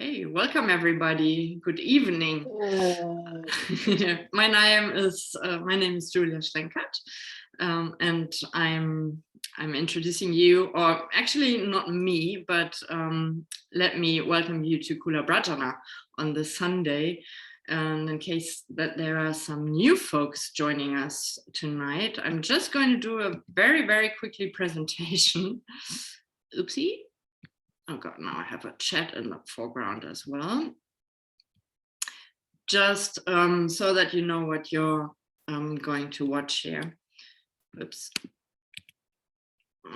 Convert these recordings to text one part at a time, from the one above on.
Okay, welcome everybody. Good evening. My name is Julia Schlenkert, and I'm introducing you, or actually not me, but let me welcome you to Kula Brajana on this Sunday. And in case that there are some new folks joining us tonight, I'm just going to do a very, very quickly presentation. Oopsie. Oh God, now I have a chat in the foreground as well. Just so that you know what you're going to watch here. Oops.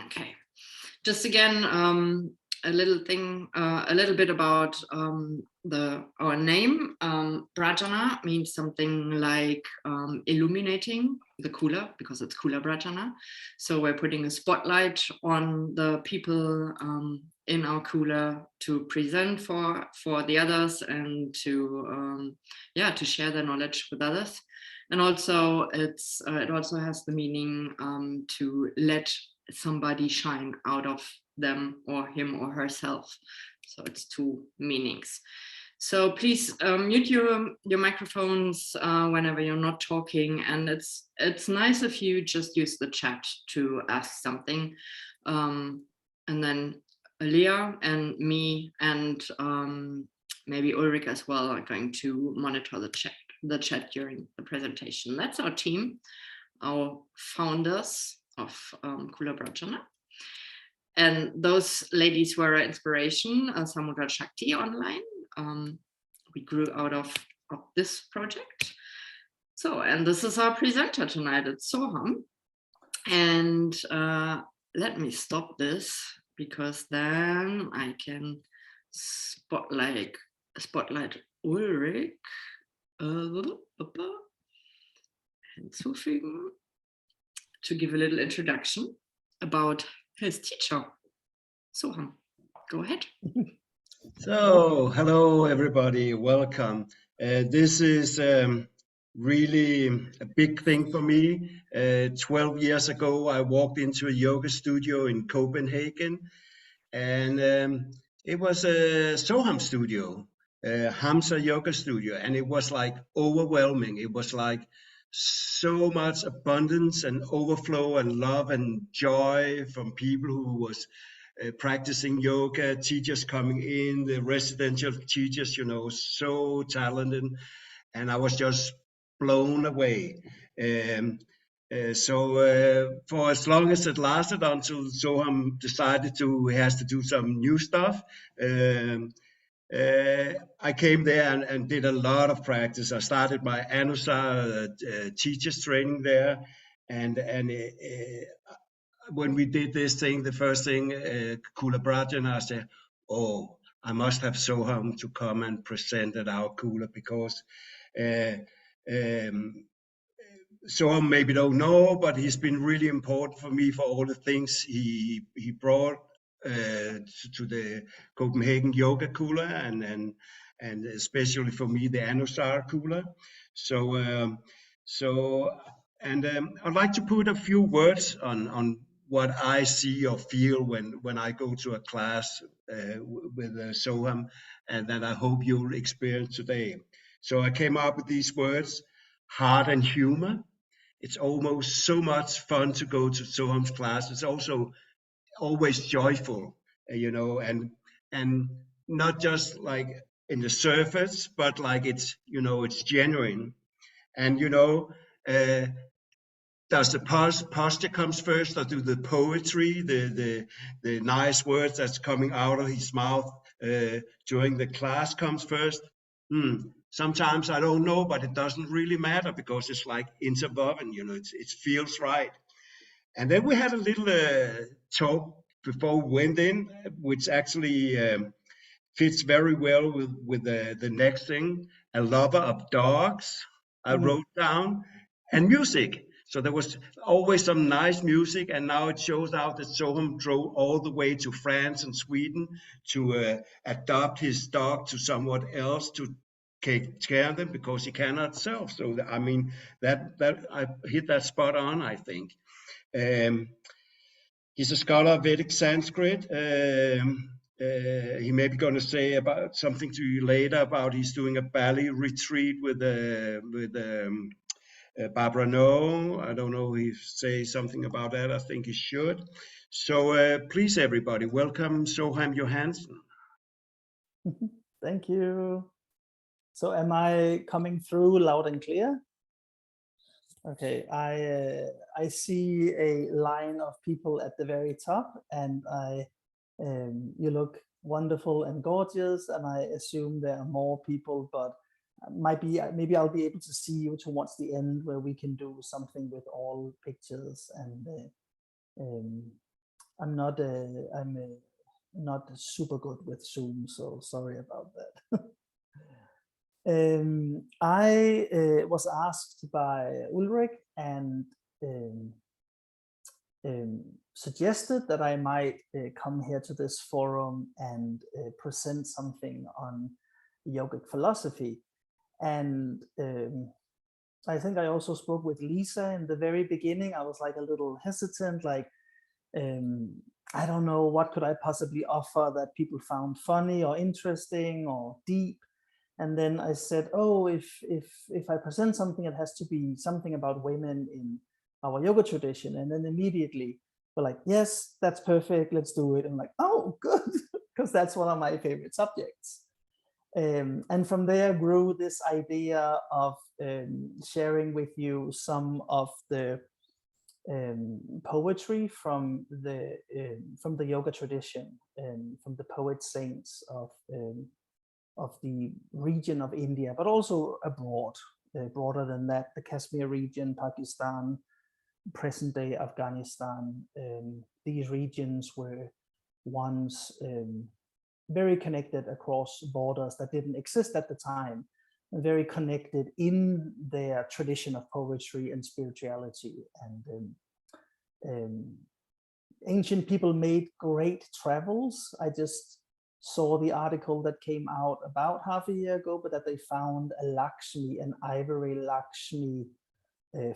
Okay. Just again, a little bit about our name. Brajana means something like illuminating the Kula, because it's Kula Brajana. So we're putting a spotlight on the people in our Kula to present for the others and to share their knowledge with others. And also it also has the meaning to let somebody shine out of them or him or herself. So it's two meanings. So please mute your microphones whenever you're not talking, and it's nice if you just use the chat to ask something, and then Leah and me and maybe Ulrich as well are going to monitor the chat during the presentation. That's our team, our founders of Kula Brajana. And those ladies were our inspiration, Samudra Shakti online. We grew out of this project. So, and this is our presenter tonight, it's Soham. And let me stop this, because then I can spotlight Ulrich. Hinzufügen, to give a little introduction about his teacher. Soham, go ahead. So, hello everybody, welcome. This is really a big thing for me. 12 years ago, I walked into a yoga studio in Copenhagen, and it was a Soham studio, Hamsa yoga studio, and it was like overwhelming. It was like so much abundance and overflow and love and joy from people who was practicing yoga, teachers coming in, the residential teachers, so talented, and I was just blown away. So for as long as it lasted, until Soham decided he has to do some new stuff, I came there and did a lot of practice. I started my Anusara teachers training there, and when we did this thing, the first thing, Kula Brajana, I said, oh, I must have Soham to come and present at our Kula, because Soham maybe don't know, but he's been really important for me for all the things he brought to the Copenhagen Yoga Kula, and especially for me, the Anusara Kula. So I'd like to put a few words on what I see or feel when I go to a class with Soham, and that I hope you'll experience today. So I came up with these words: heart and humor. It's almost so much fun to go to Soham's class. It's also always joyful, and not just like in the surface, but like it's genuine. And does the posture comes first, or do the poetry, the nice words that's coming out of his mouth during the class comes first? Sometimes I don't know, but it doesn't really matter, because it's like interwoven, it feels right. And then we had a little talk before we went in, which actually fits very well with the next thing: a lover of dogs, I wrote down, and music. So there was always some nice music, and now it shows out that Soham drove all the way to France and Sweden to adopt his dog to someone else to take care of them, because he cannot self. So I mean that I hit that spot on, I think. He's a scholar of Vedic Sanskrit. He may be going to say about something to you later about he's doing a Bali retreat with Barbara No. I don't know if he say something about that. I think he should. So please, everybody, welcome Soham Johansen. Thank you. So am I coming through loud and clear? Okay, I see a line of people at the very top, and you look wonderful and gorgeous, and I assume there are more people, but maybe I'll be able to see you towards the end where we can do something with all pictures. And I'm not super good with Zoom, so sorry about that. I was asked by Ulrich and suggested that I might come here to this forum and present something on yogic philosophy. And I think I also spoke with Lisa in the very beginning. I was like a little hesitant, like, I don't know, what could I possibly offer that people found funny or interesting or deep? And then I said, oh, if I present something, it has to be something about women in our yoga tradition. And then immediately we're like, yes, that's perfect, let's do it. And I'm like, oh, good, because that's one of my favorite subjects. And from there grew this idea of sharing with you some of the poetry from the yoga tradition, from the poet saints of the region of India, but also abroad, broader than that, the Kashmir region, Pakistan, present-day Afghanistan. These regions were once very connected across borders that didn't exist at the time, and very connected in their tradition of poetry and spirituality. And ancient people made great travels. I just saw the article that came out about half a year ago, but that they found a Lakshmi, an ivory Lakshmi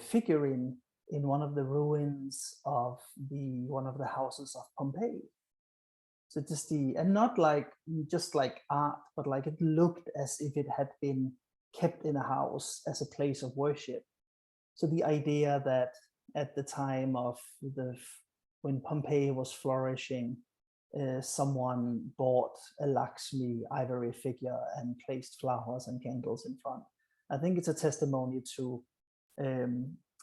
figurine in one of the ruins of one of the houses of Pompeii. So and not like just like art, but like it looked as if it had been kept in a house as a place of worship. So the idea that at the time of when Pompeii was flourishing, someone bought a Lakshmi ivory figure and placed flowers and candles in front. I think it's a testimony to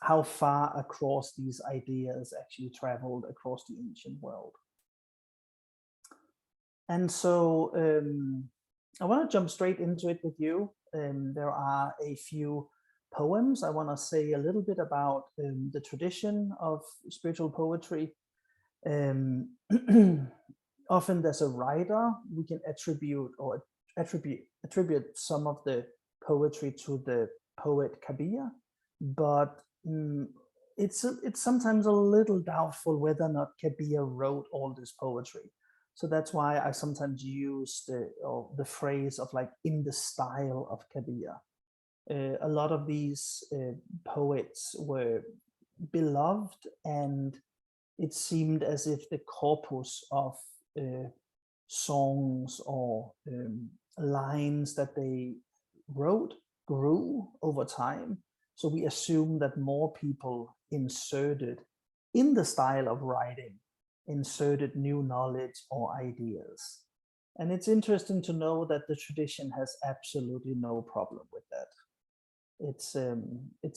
how far across these ideas actually traveled across the ancient world. And so I want to jump straight into it with you. There are a few poems. I want to say a little bit about the tradition of spiritual poetry. Often there's a writer. We can attribute some of the poetry to the poet Kabir, but it's sometimes a little doubtful whether or not Kabir wrote all this poetry. So that's why I sometimes use the phrase of like in the style of Kabir. A lot of these poets were beloved, and it seemed as if the corpus of songs or lines that they wrote grew over time. So we assume that more people inserted in the style of writing, inserted new knowledge or ideas. And it's interesting to know that the tradition has absolutely no problem with that. It's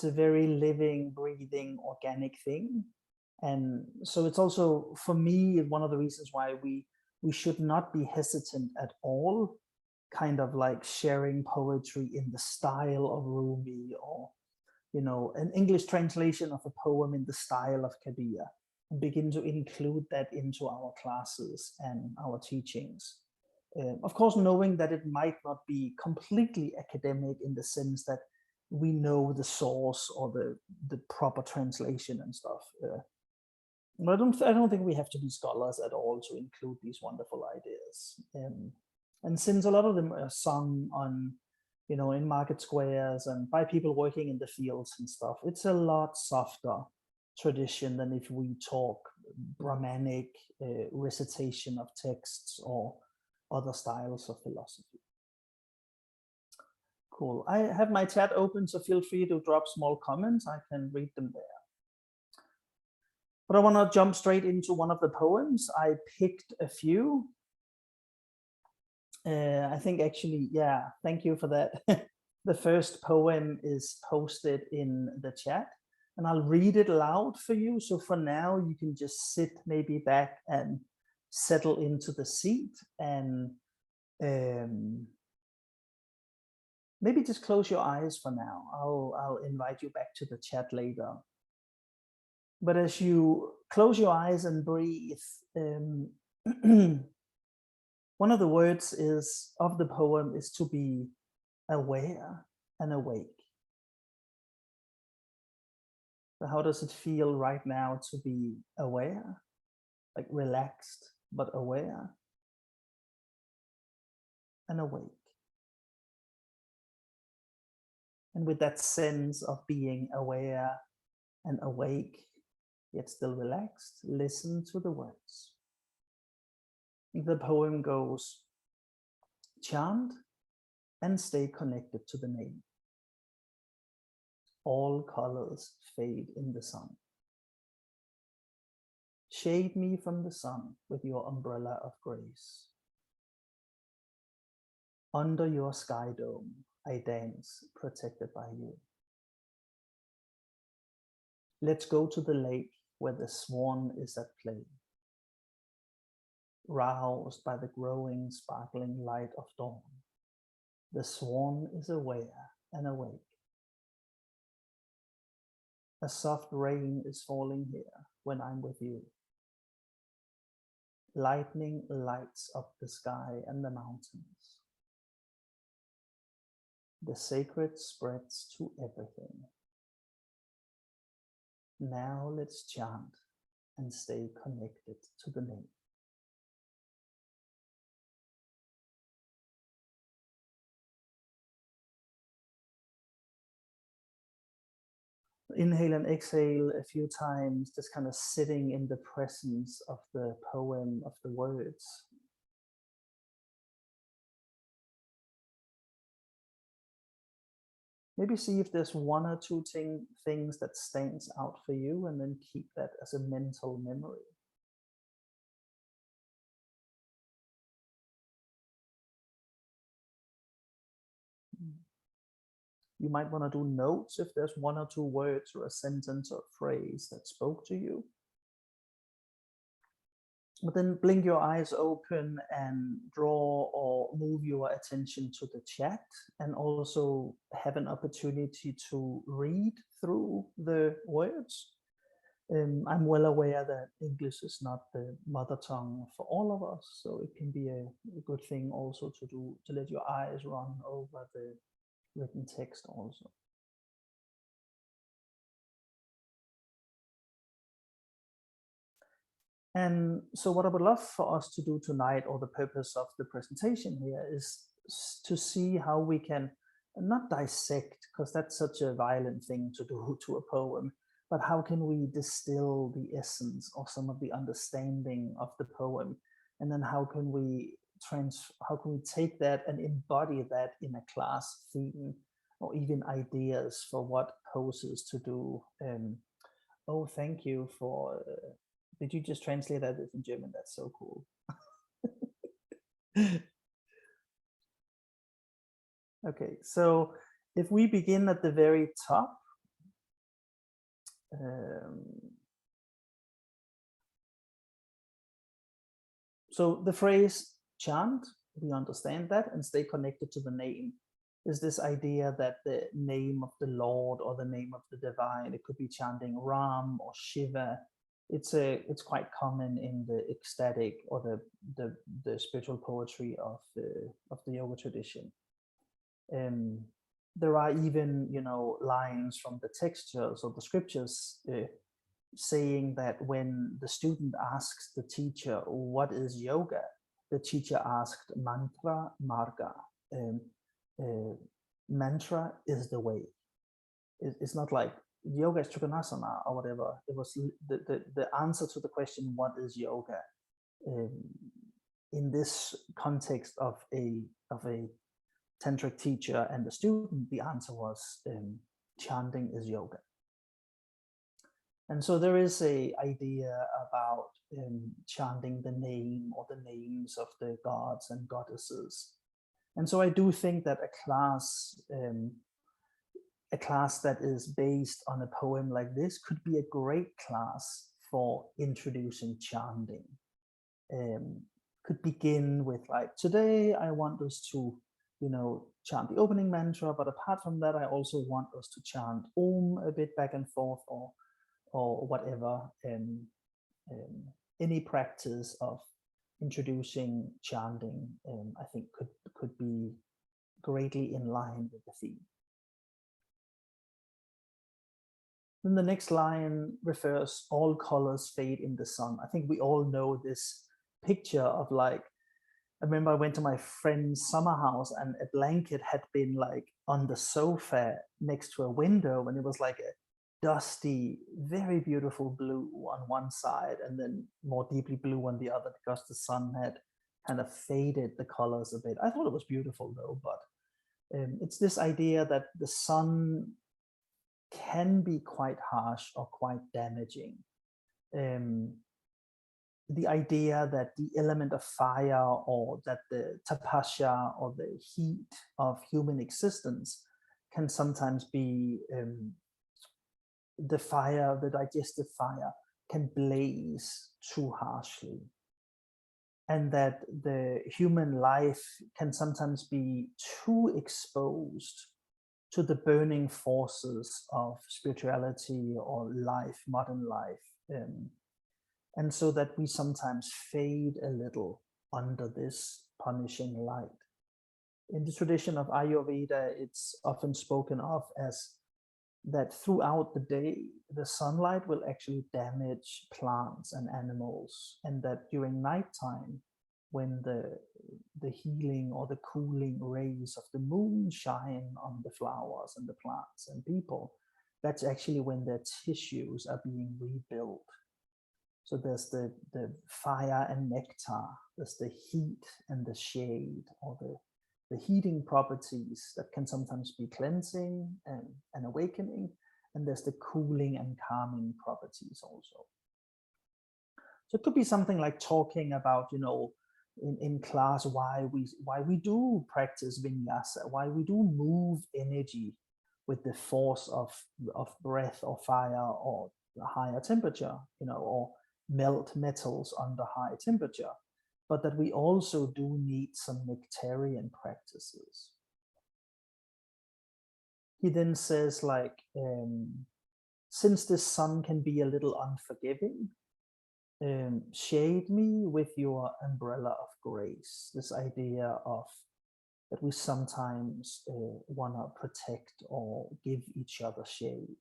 a very living, breathing, organic thing. And so it's also, for me, one of the reasons why we should not be hesitant at all, kind of like sharing poetry in the style of Rumi, or, you know, an English translation of a poem in the style of Kabir, and begin to include that into our classes and our teachings. Of course, knowing that it might not be completely academic in the sense that we know the source or the proper translation and stuff. But I don't think we have to be scholars at all to include these wonderful ideas. And since a lot of them are sung on, you know, in market squares and by people working in the fields and stuff, it's a lot softer tradition than if we talk Brahmanic recitation of texts or other styles of philosophy. Cool. I have my chat open, so feel free to drop small comments. I can read them there. But I want to jump straight into one of the poems. I picked a few. I think actually, yeah, thank you for that. The first poem is posted in the chat, and I'll read it loud for you. So for now, you can just sit maybe back and settle into the seat, and maybe just close your eyes for now. I'll invite you back to the chat later. But as you close your eyes and breathe, one of the words of the poem is to be aware and awake. So how does it feel right now to be aware? Like relaxed, but aware and awake. And with that sense of being aware and awake, yet still relaxed, listen to the words. The poem goes, chant and stay connected to the name. All colors fade in the sun. Shade me from the sun with your umbrella of grace. Under your sky dome, I dance, protected by you. Let's go to the lake where the swan is at play. Roused by the growing, sparkling light of dawn, the swan is aware and awake. A soft rain is falling here when I'm with you. Lightning lights up the sky and the mountains. The sacred spreads to everything. Now let's chant and stay connected to the name. Inhale and exhale a few times, just kind of sitting in the presence of the poem, of the words. Maybe see if there's one or two things that stands out for you, and then keep that as a mental memory. You might want to do notes if there's one or two words or a sentence or phrase that spoke to you. But then blink your eyes open and draw or move your attention to the chat, and also have an opportunity to read through the words. I'm well aware that English is not the mother tongue for all of us, so it can be a good thing also to let your eyes run over the written text also. And so what I would love for us to do tonight, or the purpose of the presentation here, is to see how we can not dissect, because that's such a violent thing to do to a poem, but how can we distill the essence or some of the understanding of the poem, and then how can we take that and embody that in a class theme, or even ideas for what poses to do. Oh, thank you for, did you just translate that in German? That's so cool. Okay, so if we begin at the very top, so the phrase chant, we understand that, and stay connected to the name, is this idea that the name of the Lord or the name of the divine, it could be chanting Ram or Shiva. It's quite common in the ecstatic or the spiritual poetry of the yoga tradition. There are even, lines from the textures or the scriptures saying that when the student asks the teacher, what is yoga? The teacher asked mantra marga. Mantra is the way. It's not like yoga is trikonasana or whatever. It was the answer to the question, what is yoga? in this context of a tantric teacher and a student, the answer was chanting is yoga. And so there is a idea about chanting the name or the names of the gods and goddesses. And so I do think that a class that is based on a poem like this could be a great class for introducing chanting. Could begin with like, today I want us to, chant the opening mantra, but apart from that, I also want us to chant Om a bit back and forth, or whatever. Any practice of introducing chanting, I think could be greatly in line with the theme. Then the next line refers, all colors fade in the sun. I think we all know this picture of like, I remember I went to my friend's summer house and a blanket had been like on the sofa next to a window, and it was like a dusty, very beautiful blue on one side and then more deeply blue on the other, because the sun had kind of faded the colors a bit. I thought it was beautiful though, but it's this idea that the sun can be quite harsh or quite damaging. The idea that the element of fire, or that the tapasya or the heat of human existence can sometimes be the fire, the digestive fire can blaze too harshly. And that the human life can sometimes be too exposed to the burning forces of spirituality or life, modern life. And so that we sometimes fade a little under this punishing light. In the tradition of Ayurveda, it's often spoken of as that throughout the day, the sunlight will actually damage plants and animals, and that during nighttime, when the healing or the cooling rays of the moon shine on the flowers and the plants and people, that's actually when their tissues are being rebuilt. So there's the fire and nectar, there's the heat and the shade, or the heating properties that can sometimes be cleansing and awakening, and there's the cooling and calming properties also. So it could be something like talking about, in class, why we do practice vinyasa, why we do move energy with the force of breath or fire or higher temperature, or melt metals under high temperature, but that we also do need some nectarian practices. He then says, like, since the sun can be a little unforgiving, shade me with your umbrella of grace. This idea of that we sometimes want to protect or give each other shade.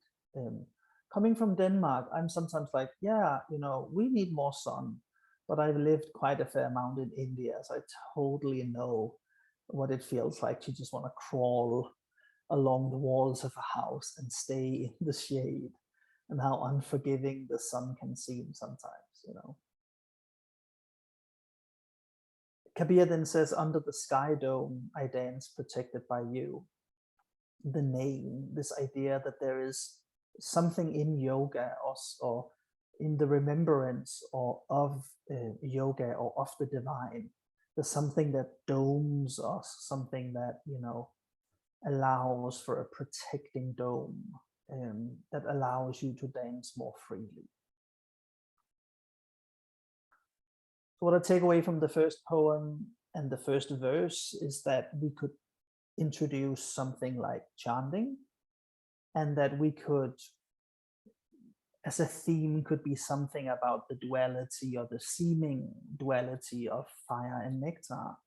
Coming from Denmark, I'm sometimes like, yeah, we need more sun, but I've lived quite a fair amount in India, so I totally know what it feels like to just want to crawl along the walls of a house and stay in the shade, and how unforgiving the sun can seem sometimes, Kabir then says, under the sky dome, I dance protected by you. The name, this idea that there is something in yoga or in the remembrance or of yoga or of the divine. There's something that domes us, something that, allows for a protecting dome, that allows you to dance more freely. So what I take away from the first poem and the first verse is that we could introduce something like chanting, and that we could, as a theme, could be something about the duality or the seeming duality of fire and nectar,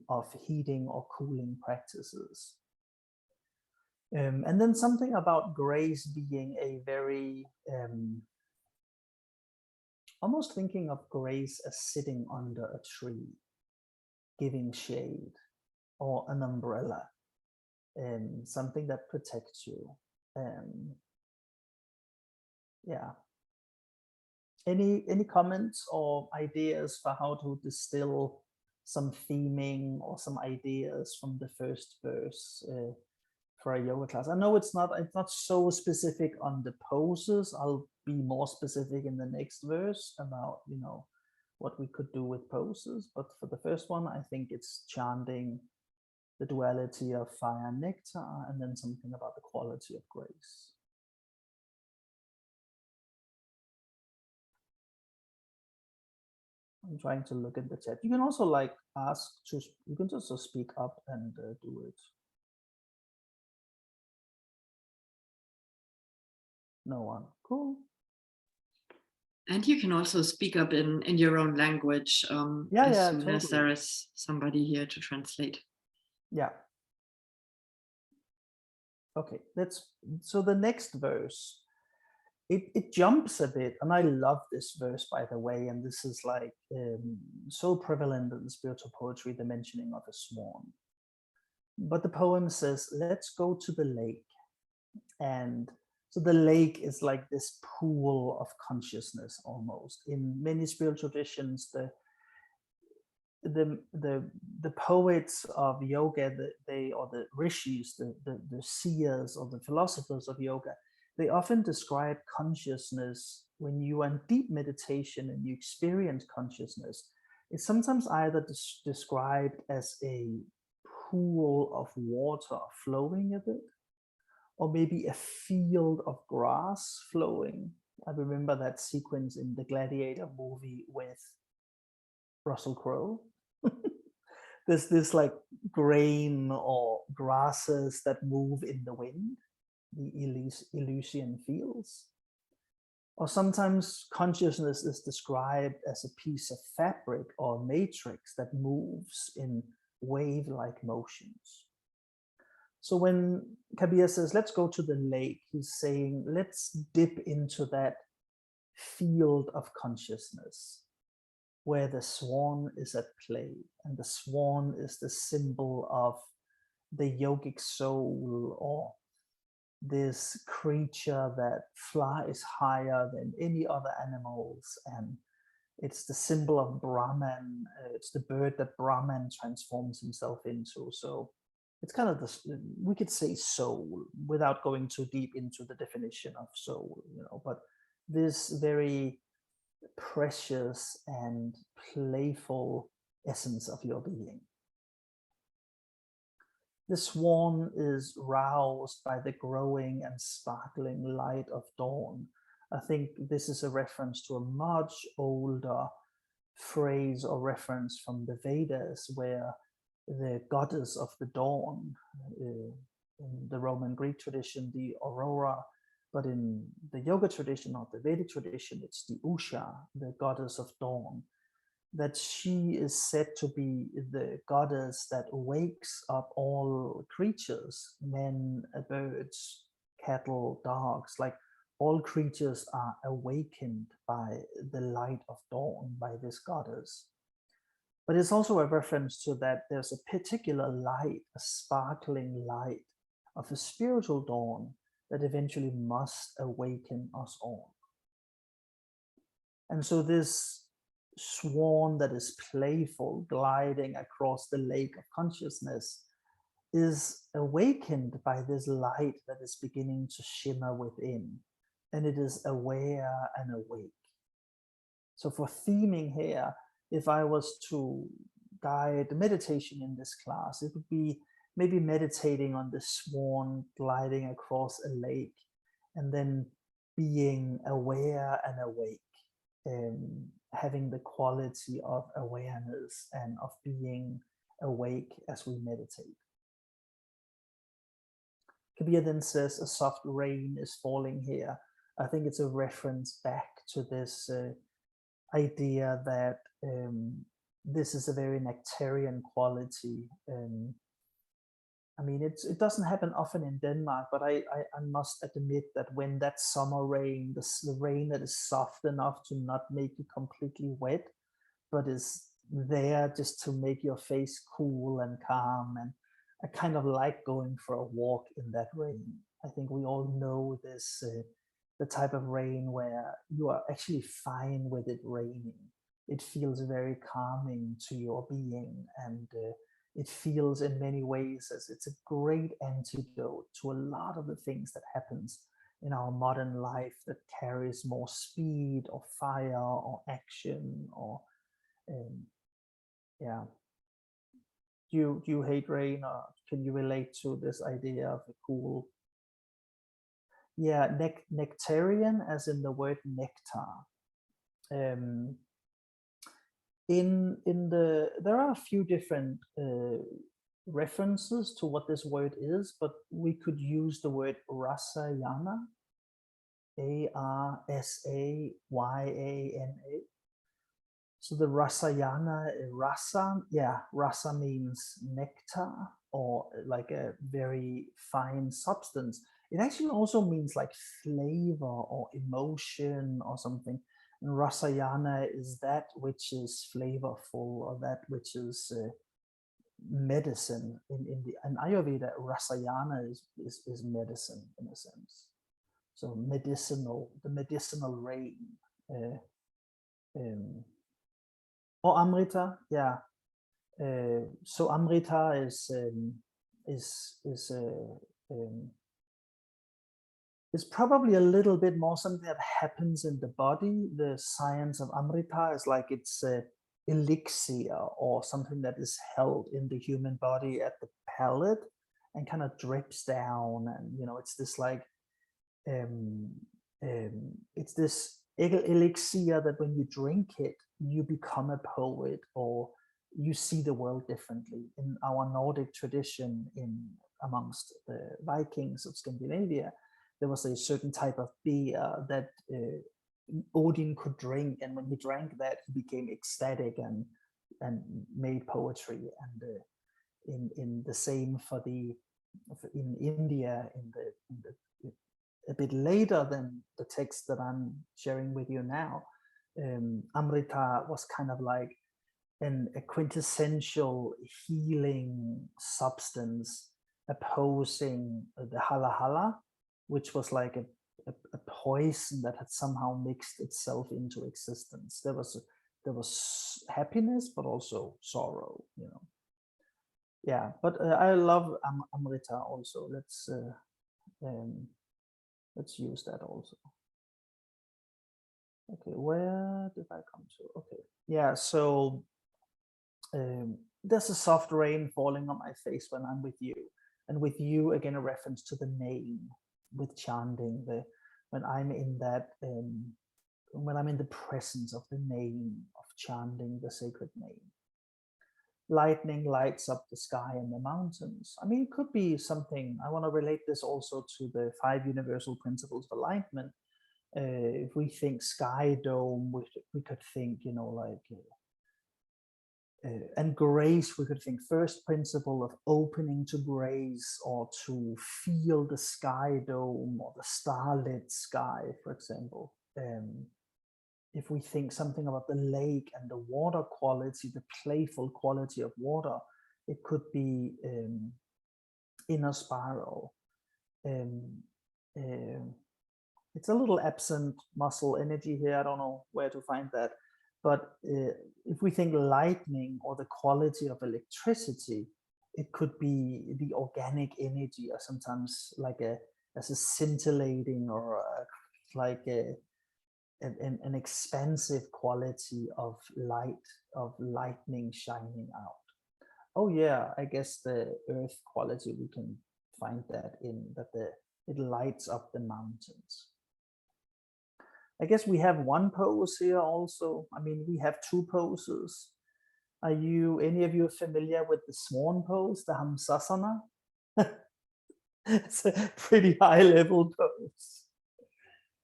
of heating or cooling practices. And then something about grace being a very, almost thinking of grace as sitting under a tree, giving shade, or an umbrella, something that protects you. Yeah. Any comments or ideas for how to distill some theming or some ideas from the first verse for a yoga class? I know it's not so specific on the poses. I'll be more specific in the next verse about, you know, what we could do with poses. But for the first one, I think it's chanting the duality of fire and nectar, and then something about the quality of grace. I'm trying to look at the chat. You can also like ask to, you can just speak up and do it. No one. Cool. And you can also speak up in your own language as soon totally. as there is somebody here to translate. Yeah. Okay, so the next verse, it jumps a bit, and I love this verse, by the way, and this is like so prevalent in spiritual poetry, the mentioning of a swan. But the poem says, let's go to the lake. And so the lake is like this pool of consciousness almost. In many spiritual traditions, the poets of yoga, or the rishis, the seers or the philosophers of yoga, they often describe consciousness when you are in deep meditation and you experience consciousness. It's sometimes either described as a pool of water flowing a bit, or maybe a field of grass flowing. I remember that sequence in the Gladiator movie with Russell Crowe. There's this like grain or grasses that move in the wind, the Elysian fields. Or sometimes consciousness is described as a piece of fabric or matrix that moves in wave-like motions. So when Kabir says, let's go to the lake, he's saying, let's dip into that field of consciousness where the swan is at play. And the swan is the symbol of the yogic soul, or this creature that flies higher than any other animals. And it's the symbol of Brahman. It's the bird that Brahman transforms himself into. So it's kind of this, we could say soul without going too deep into the definition of soul, you know, but this very precious and playful essence of your being. The swan is roused by the growing and sparkling light of dawn. I think this is a reference to a much older phrase or reference from the Vedas, where the goddess of the dawn, in the Roman Greek tradition, the aurora, but in the yoga tradition or the Vedic tradition, it's the Usha, the goddess of dawn, that she is said to be the goddess that wakes up all creatures, men, birds, cattle, dogs, like all creatures are awakened by the light of dawn, by this goddess. But it's also a reference to that there's a particular light, a sparkling light of a spiritual dawn that eventually must awaken us all. And so this swan that is playful, gliding across the lake of consciousness, is awakened by this light that is beginning to shimmer within, and it is aware and awake. So for theming here, if I was to guide meditation in this class, it would be maybe meditating on the swan gliding across a lake, and then being aware and awake, having the quality of awareness and of being awake as we meditate. Kabir then says a soft rain is falling here. I think it's a reference back to this idea that this is a very nectarian quality. I mean, it doesn't happen often in Denmark, but I must admit that when that summer rain, the rain that is soft enough to not make you completely wet, but is there just to make your face cool and calm, and I kind of like going for a walk in that rain. I think we all know this the type of rain where you are actually fine with it raining. It feels very calming to your being, and it feels in many ways as it's a great antidote to a lot of the things that happens in our modern life that carries more speed or fire or action or yeah. Do you hate rain, or can you relate to this idea of a cool? Yeah, nectarian, as in the word nectar. There are a few different references to what this word is, but we could use the word rasayana, Rasayana. So the rasayana, rasa means nectar, or like a very fine substance. It actually also means like flavor or emotion or something. And rasayana is that which is flavorful, or that which is medicine. In Ayurveda, rasayana is medicine in a sense. So medicinal, the medicinal rain. Or amrita, yeah. So amrita is probably a little bit more something that happens in the body. The science of amrita is like it's elixir, or something that is held in the human body at the palate and kind of drips down, and it's this like it's this elixir that when you drink it, you become a poet, or you see the world differently. In our Nordic tradition, amongst the Vikings of Scandinavia, there was a certain type of beer that Odin could drink, and when he drank that, he became ecstatic and made poetry. And in the same in India, a bit later than the text that I'm sharing with you now, Amrita was kind of like a quintessential healing substance, opposing the hala, which was like a poison that had somehow mixed itself into existence. There was happiness, but also sorrow, Yeah, but I love Amrita also. Let's use that also. Okay, where did I come to? Okay, yeah, so there's a soft rain falling on my face when I'm with you. And with you, again, a reference to the name, with chanting, when I'm in that, when I'm in the presence of the name, of chanting the sacred name. Lightning lights up the sky and the mountains. I mean, it could be something. I want to relate this also to the 5 universal principles of alignment. If we think sky dome, we could think, and grace, we could think first principle of opening to grace, or to feel the sky dome or the starlit sky, for example. If we think something about the lake and the water quality, the playful quality of water, it could be inner spiral. It's a little absent muscle energy here. I don't know where to find that. But if we think lightning, or the quality of electricity, it could be the organic energy, or sometimes like as a scintillating, or like an expansive quality of light, of lightning shining out. Oh yeah, I guess the earth quality, we can find that in that it lights up the mountains. I guess we have one pose here also. I mean, we have 2 poses. Are any of you familiar with the swan pose, the Hamsasana? It's a pretty high level pose.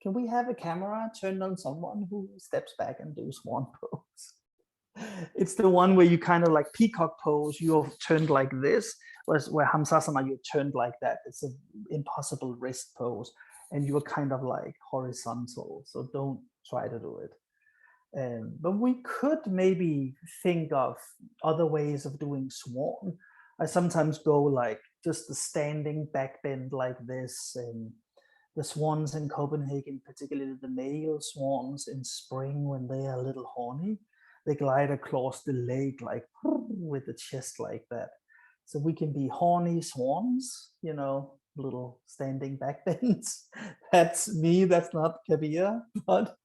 Can we have a camera turned on someone who steps back and do swan pose? It's the one where you kind of like peacock pose, you're turned like this, where Hamsasana, you're turned like that. It's an impossible wrist pose, and you're kind of like horizontal, so don't try to do it. But we could maybe think of other ways of doing swan. I sometimes go like just the standing back bend like this, and the swans in Copenhagen, particularly the male swans in spring when they are a little horny, they glide across the lake like with the chest like that. So we can be horny swans, you know, little standing backbends. That's me, that's not Kabir, but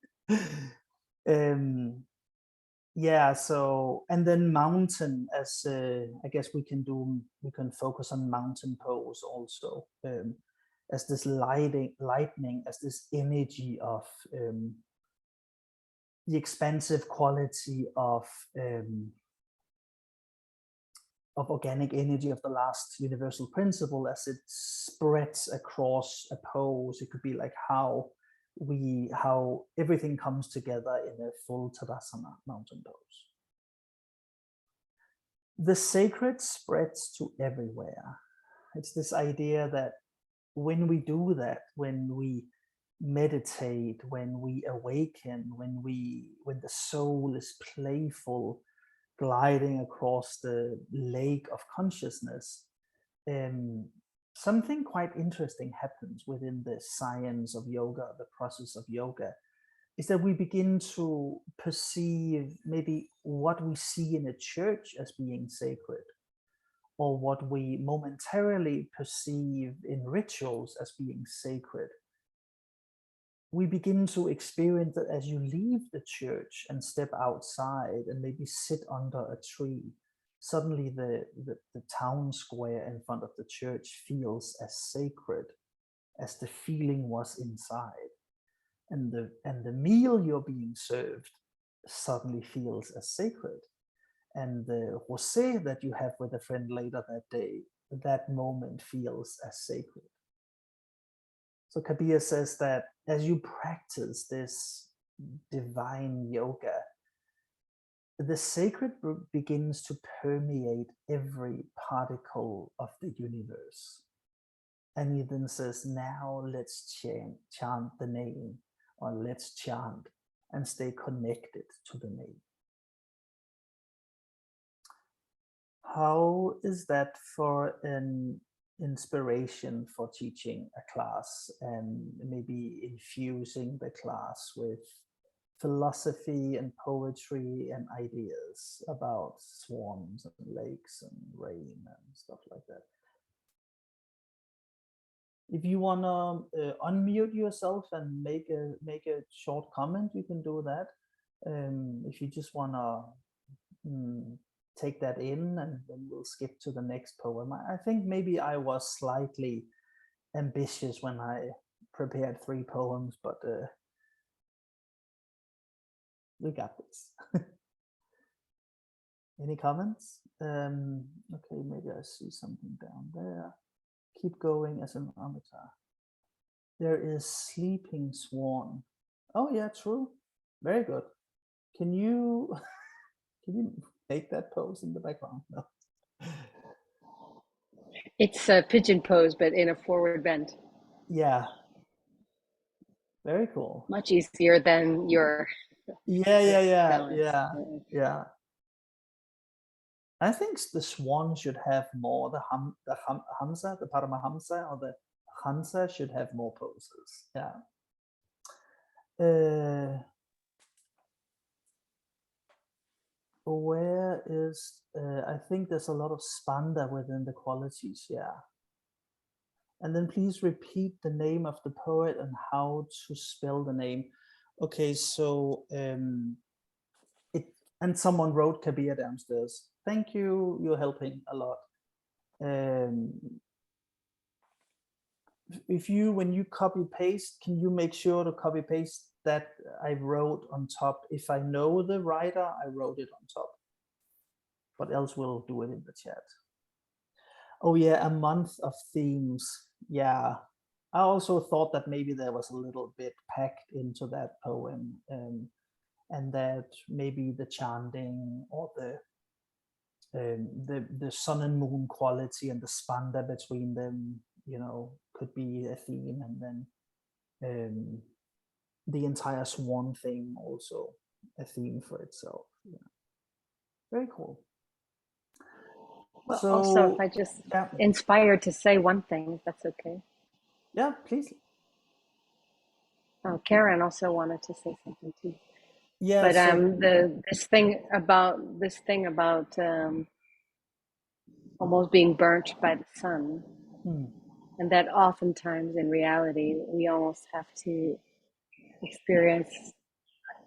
yeah, so, and then mountain as I guess we can focus on mountain pose also, as this lightning, as this energy of the expansive quality of organic energy of the last universal principle as it spreads across a pose. It could be like how everything comes together in a full Tadasana mountain pose. The sacred spreads to everywhere. It's this idea that when we do that, when we meditate, when we awaken, when the soul is playful, gliding across the lake of consciousness, something quite interesting happens within the science of yoga, the process of yoga, is that we begin to perceive maybe what we see in a church as being sacred, or what we momentarily perceive in rituals as being sacred. We begin to experience that as you leave the church and step outside and maybe sit under a tree, suddenly the town square in front of the church feels as sacred as the feeling was inside. And the meal you're being served suddenly feels as sacred. And the rosé that you have with a friend later that day, that moment feels as sacred. So Kabir says that as you practice this divine yoga, the sacred begins to permeate every particle of the universe. And he then says, now let's chant the name, or let's chant and stay connected to the name. How is that for an inspiration for teaching a class and maybe infusing the class with philosophy and poetry and ideas about swans and lakes and rain and stuff like that? If you want to unmute yourself and make a short comment, you can do that. If you just want to take that in, and then we'll skip to the next poem. I think maybe I was slightly ambitious when I prepared 3 poems, but we got this. Any comments? Okay, maybe I see something down there. Keep going as an avatar. There is sleeping swan. Oh yeah, true. Very good. Can you make that pose in the background? No. It's a pigeon pose, but in a forward bend. Yeah. Very cool. Much easier than your Yeah. I think the swan should have more. The Hamsa, the Paramahamsa, or the Hansa should have more poses. Yeah. Where is? I think there's a lot of spanda within the qualities. Yeah. And then please repeat the name of the poet and how to spell the name. Okay, so and someone wrote Kabir downstairs. Thank you, you're helping a lot. When you copy paste, can you make sure to copy paste that I wrote on top? If I know the writer, I wrote it on top. But else we'll do it in the chat. Oh yeah, a month of themes. Yeah, I also thought that maybe there was a little bit packed into that poem, and that maybe the chanting or the sun and moon quality and the spanda between them, you know, could be a theme, and then the entire swan thing also a theme for itself. Yeah. Very cool. Well, So, also, if I just inspired to say one thing, if that's okay. Yeah, please. Oh, Karen also wanted to say something too. Yeah. But So this thing about almost being burnt by the sun, and that oftentimes in reality we almost have to experience,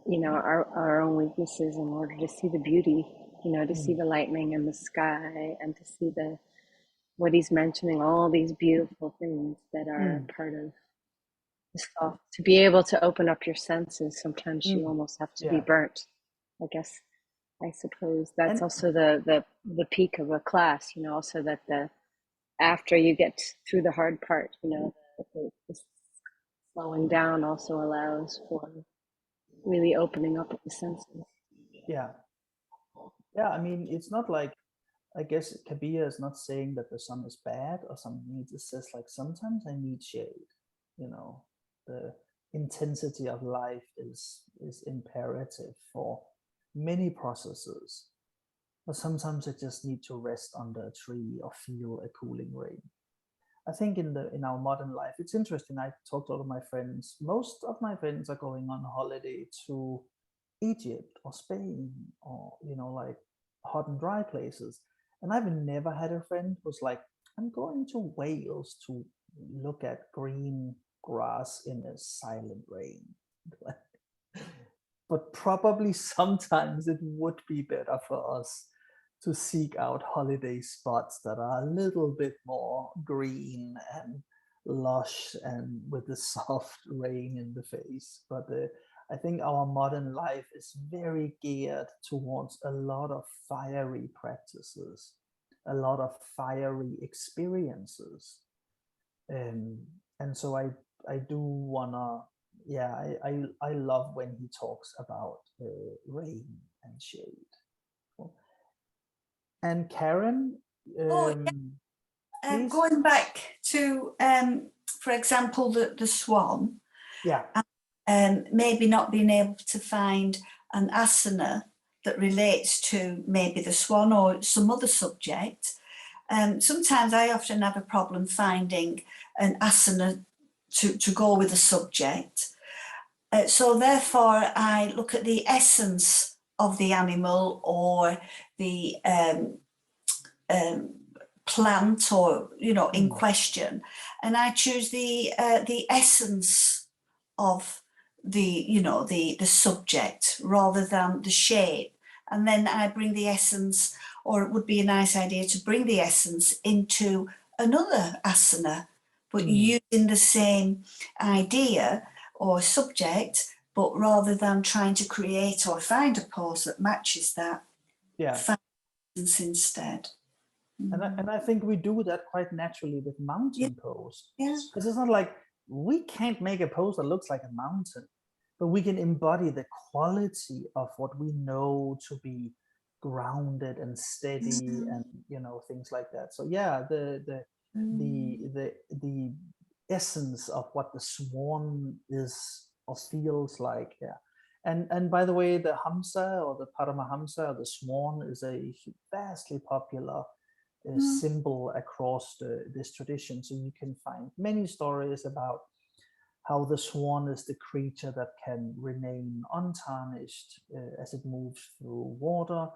you know, our own weaknesses in order to see the beauty, you know, to see the lightning in the sky, and to see the what he's mentioning, all these beautiful things that are part of the soft. To be able to open up your senses, sometimes you almost have to be burnt. I guess, I suppose that's also the peak of a class, you know, also that the after you get through the hard part, you know, the slowing down also allows for really opening up the senses. Yeah. I mean, it's not like, I guess Kabir is not saying that the sun is bad or something. It just says like, sometimes I need shade, you know, the intensity of life is imperative for many processes. But sometimes I just need to rest under a tree or feel a cooling rain. I think in our modern life, it's interesting. I talked to all of my friends. Most of my friends are going on holiday to Egypt or Spain, or, you know, like hot and dry places. And I've never had a friend who's like, I'm going to Wales to look at green grass in a silent rain. But probably sometimes it would be better for us to seek out holiday spots that are a little bit more green and lush and with the soft rain in the face. But I think our modern life is very geared towards a lot of fiery practices, a lot of fiery experiences. And so I do wanna, I love when he talks about rain and shade. And Karen, please. Going back to, for example, the swan. Yeah. Maybe not being able to find an asana that relates to maybe the swan or some other subject. Sometimes I often have a problem finding an asana to go with the subject. So therefore I look at the essence of the animal or the plant, or, you know, in question, and I choose the essence of the, you know, the subject rather than the shape, and then I bring the essence, or it would be a nice idea to bring the essence into another asana, but using the same idea or subject, but rather than trying to create or find a pose that matches that, find essence instead. And I think we do that quite naturally with mountain pose. Yeah. Because it's not like we can't make a pose that looks like a mountain, but we can embody the quality of what we know to be grounded and steady, and, you know, things like that. So yeah, the essence of what the swan is or feels like. Yeah. And by the way, the Hamsa or the Paramahamsa, or the swan, is a vastly popular symbol across this tradition. So you can find many stories about how the swan is the creature that can remain untarnished as it moves through water.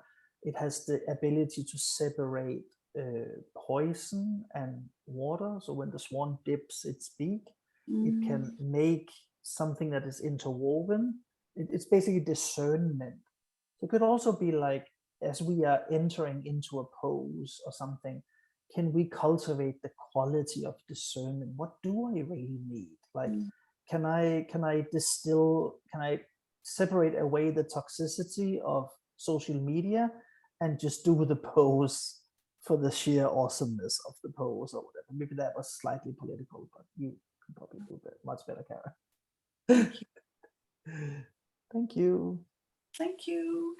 It has the ability to separate poison and water. So when the swan dips its beak, it can make something that is interwoven. It's basically discernment. It could also be like, as we are entering into a pose or something, can we cultivate the quality of discernment? What do I really need? Like, can I distill, can I separate away the toxicity of social media and just do the pose for the sheer awesomeness of the pose or whatever? Maybe that was slightly political, but you can probably do that much better, Karen. Thank you. Thank you.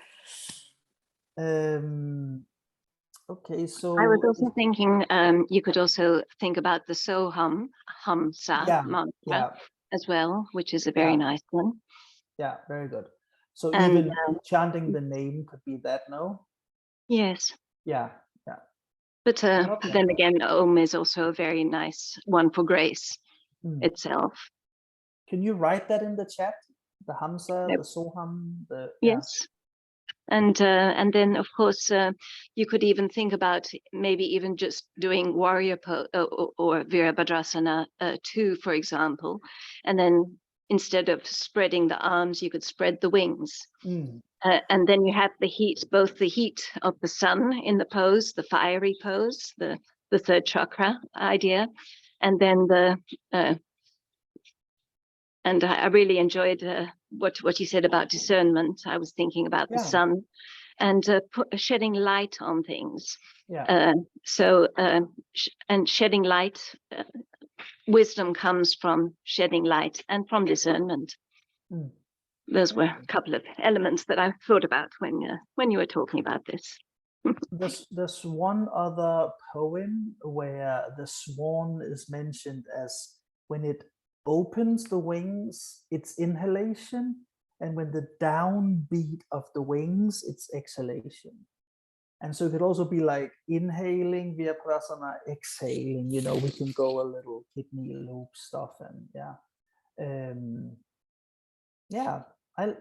Okay, so I was also thinking you could also think about the Soham Hamsa mantra as well, which is a very nice one. Yeah, very good. So And, even chanting the name could be that, no? Yes. Yeah. But then again, Om is also a very nice one for grace itself. Can you write that in the chat? The Hamsa, Yep. the Soham, the Yes. And then, of course, you could even think about maybe even just doing warrior or Virabhadrasana 2, for example. And then instead of spreading the arms, you could spread the wings. And then you have the heat, both the heat of the sun in the pose, the fiery pose, the third chakra idea, and then and I really enjoyed what you said about discernment. I was thinking about the sun and shedding light on things. And shedding light, wisdom comes from shedding light and from discernment. Those were a couple of elements that I thought about when you were talking about this. There's one other poem where the swan is mentioned as when it opens the wings, it's inhalation, and when the downbeat of the wings, it's exhalation. And so it could also be like inhaling Virabhadrasana, exhaling, you know, we can go a little kidney loop stuff, and I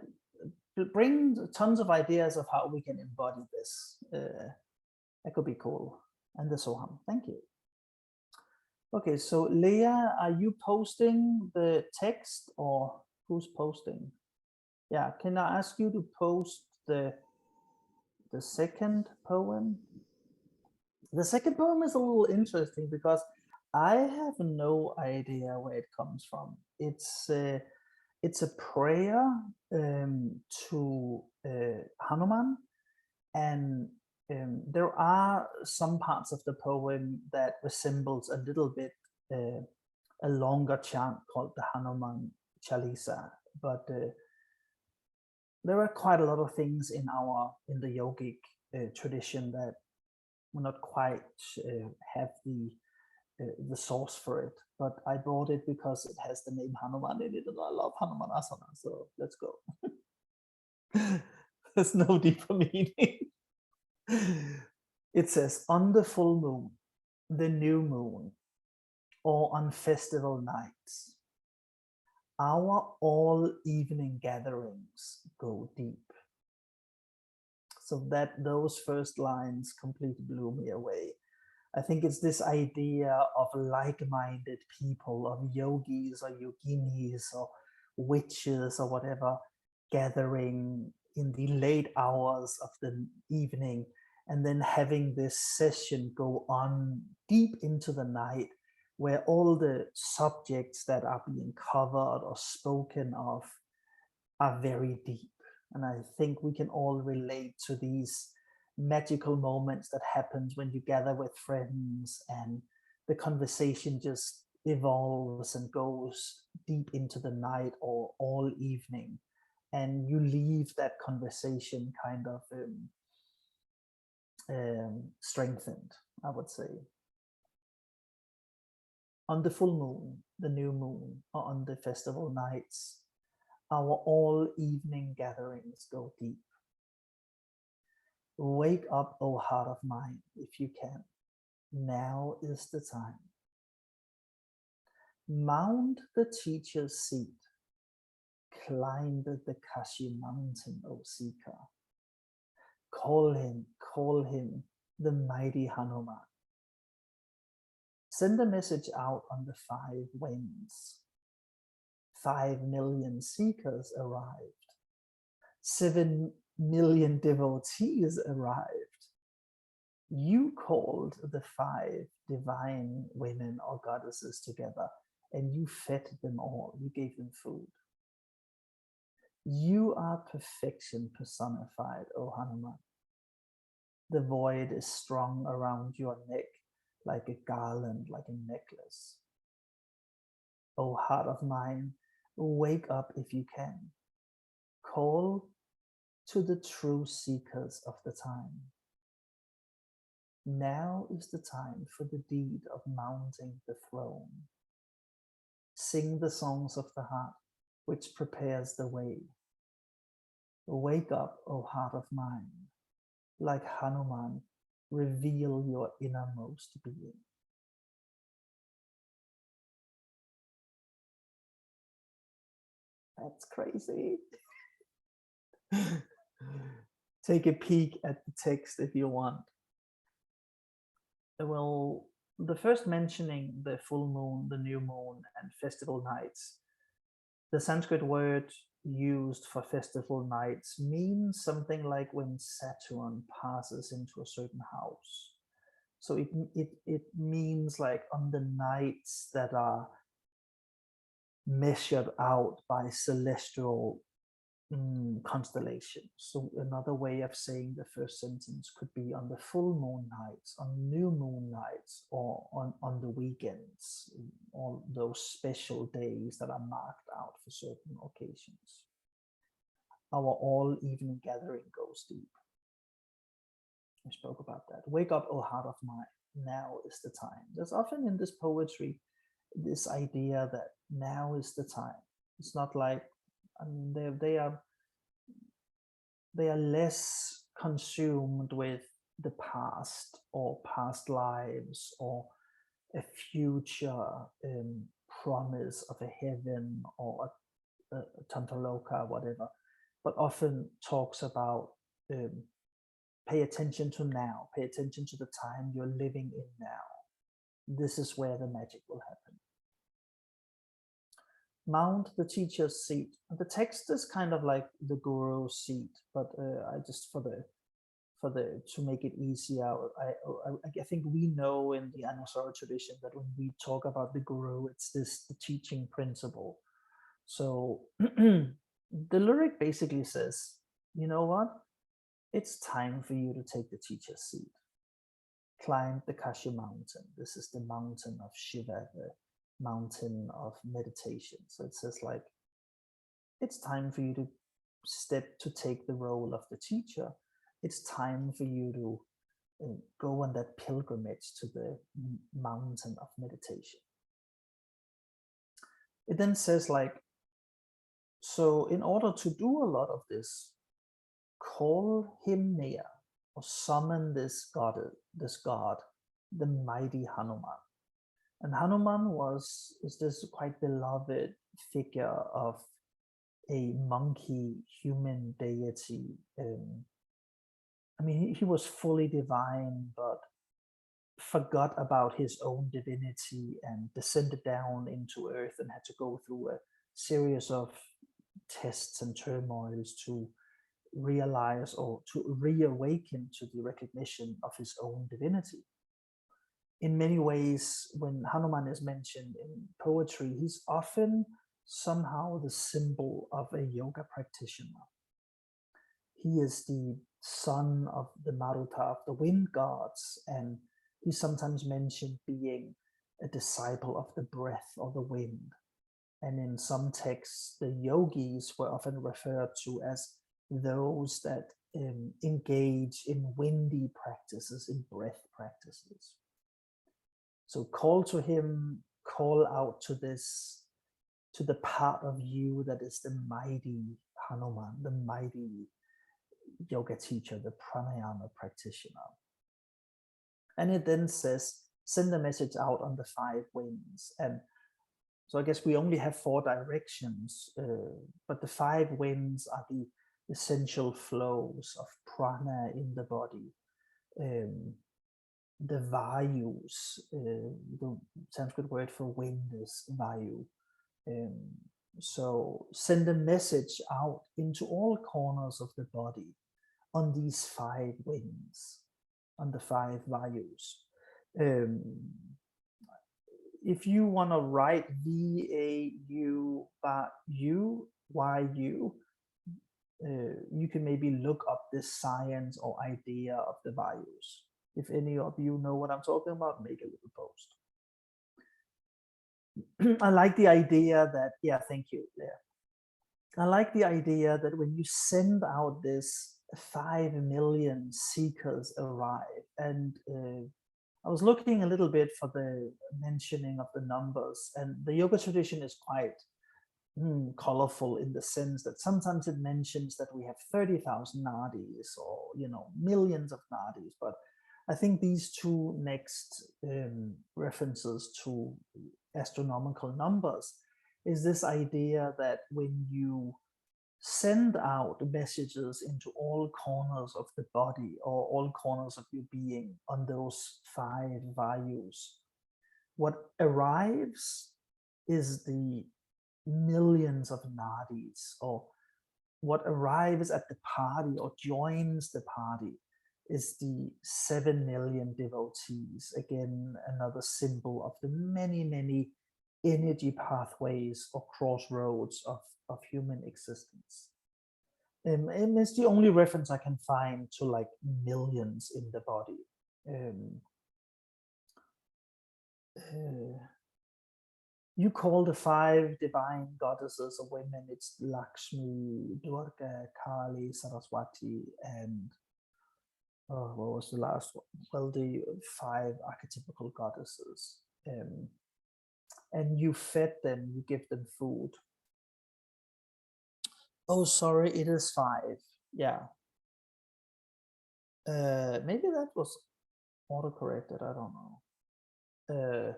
bring tons of ideas of how we can embody this. That could be cool. And the Soham, thank you. Okay, so Leah, are you posting the text or who's posting? Yeah, can I ask you to post the second poem? The second poem is a little interesting because I have no idea where it comes from. It's a prayer to Hanuman, and there are some parts of the poem that resembles a little bit a longer chant called the Hanuman Chalisa, but there are quite a lot of things in the yogic tradition that we're not quite have the source for it, but I brought it because it has the name Hanuman in it, and I love Hanumanasana, so let's go. There's no deeper meaning. It says, on the full moon, the new moon, or on festival nights, our all evening gatherings go deep. So those first lines completely blew me away. I think it's this idea of like-minded people, of yogis or yoginis or witches or whatever, gathering in the late hours of the evening, and then having this session go on deep into the night, where all the subjects that are being covered or spoken of are very deep. And I think we can all relate to these magical moments that happens when you gather with friends and the conversation just evolves and goes deep into the night or all evening, and you leave that conversation kind of strengthened, I would say. On the full moon, the new moon, or on the festival nights, our all evening gatherings go deep. Wake up, O heart of mine, if you can. Now is the time. Mount the teacher's seat. Climb the Kashi mountain, O seeker. Call him, the mighty Hanuman. Send a message out on the 5 winds. 5 million seekers arrived. 7 million devotees arrived. You called the 5 divine women or goddesses together, and you fed them all. You gave them food. You are perfection personified, O Hanuman. The void is strung around your neck like a garland, like a necklace. O heart of mine, wake up if you can. Call to the true seekers of the time. Now is the time for the deed of mounting the throne. Sing the songs of the heart, which prepares the way. Wake up, O heart of mine. Like Hanuman, reveal your innermost being. That's crazy. Take a peek at the text if you want. Well, the first mentioning the full moon, the new moon, and festival nights, the Sanskrit word used for festival nights means something like when Saturn passes into a certain house. So it means like on the nights that are measured out by celestial constellations. So another way of saying the first sentence could be on the full moon nights, on new moon nights, or on the weekends, all those special days that are marked out for certain occasions. Our all evening gathering goes deep. We spoke about that. Wake up, O heart of mine, now is the time. There's often in this poetry this idea that now is the time. It's not like, I mean, they are less consumed with the past or past lives or a future promise of a heaven or a Tantaloka, whatever, but often talks about pay attention to now, pay attention to the time you're living in now. This is where the magic will happen. Mount the teacher's seat. The text is kind of like the guru's seat, but I just to make it easier, I think we know in the Anusara tradition that when we talk about the guru, it's the teaching principle. So the lyric basically says, you know what? It's time for you to take the teacher's seat. Climb the Kashi mountain. This is the mountain of Shiva, the mountain of meditation. So it says like, it's time for you to take the role of the teacher. It's time for you to go on that pilgrimage to the mountain of meditation. It then says like, so in order to do a lot of this, call him near or summon this god, the mighty Hanuman. And Hanuman is this quite beloved figure of a monkey human deity. I mean, he was fully divine, but forgot about his own divinity and descended down into earth and had to go through a series of tests and turmoils to realize or to reawaken to the recognition of his own divinity. In many ways, when Hanuman is mentioned in poetry, he's often somehow the symbol of a yoga practitioner. He is the son of the Maruta, of the wind gods, and he's sometimes mentioned being a disciple of the breath or the wind. And in some texts, the yogis were often referred to as those that engage in windy practices, in breath practices. So call to him, call out to the part of you that is the mighty Hanuman, the mighty yoga teacher, the pranayama practitioner. And it then says, send the message out on the 5 winds. And so I guess we only have 4 directions, but the 5 winds are the essential flows of prana in the body. The vayus, the Sanskrit word for wind is vayu. So send a message out into all corners of the body on these 5 winds, on the 5 vayus. If you want to write V-A-U, Y-U, you can maybe look up this science or idea of the vayus. If any of you know what I'm talking about, make a little post. I like the idea that, yeah, thank you. Yeah. I like the idea that when you send out this 5 million seekers arrive, and I was looking a little bit for the mentioning of the numbers, and the yoga tradition is quite colorful in the sense that sometimes it mentions that we have 30,000 nadis or, millions of nadis, but I think these 2 next references to astronomical numbers is this idea that when you send out messages into all corners of the body or all corners of your being on those 5 values, what arrives is the millions of nadis, or what arrives at the party or joins the party is the 7 million devotees. Again, another symbol of the many, many energy pathways or crossroads of human existence. And it's the only reference I can find to like millions in the body. You call the 5 divine goddesses of women, it's Lakshmi, Durga, Kali, Saraswati, and what was the last one? Well, the 5 archetypical goddesses. And you fed them, you give them food. Oh, sorry, it is 5. Yeah. Maybe that was autocorrected, I don't know.